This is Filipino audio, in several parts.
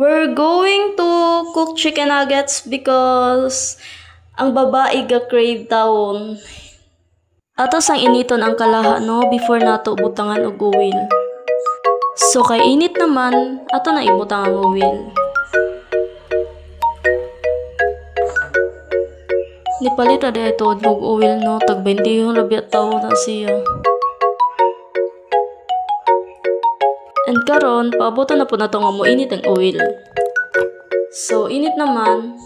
We're going to cook chicken nuggets because ang babae ga-crave taon. Atos ang initon ang kalaha no before nato butangan og oil. So kay init naman, ato na ibutangan ang oil. Nipalit ada ito og oil no, tag 20 yung labi at tao na siya. And karon, paaboto na po na ito nga mo init ang oil. So, init naman,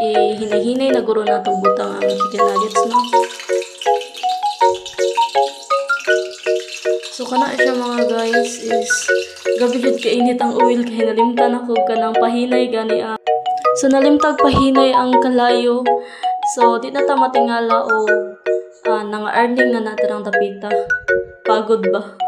hinay-hinay na guro na itong butang ang chicken nuggets, no? So, kana siya mga guys is, gabi jud ka init ang oil kaya nalimtan ako ka ng pahinay gani. So, nalimtag pahinay ang kalayo. So, di na ta matingala o nang earning na natin ang tapita. Pagod ba?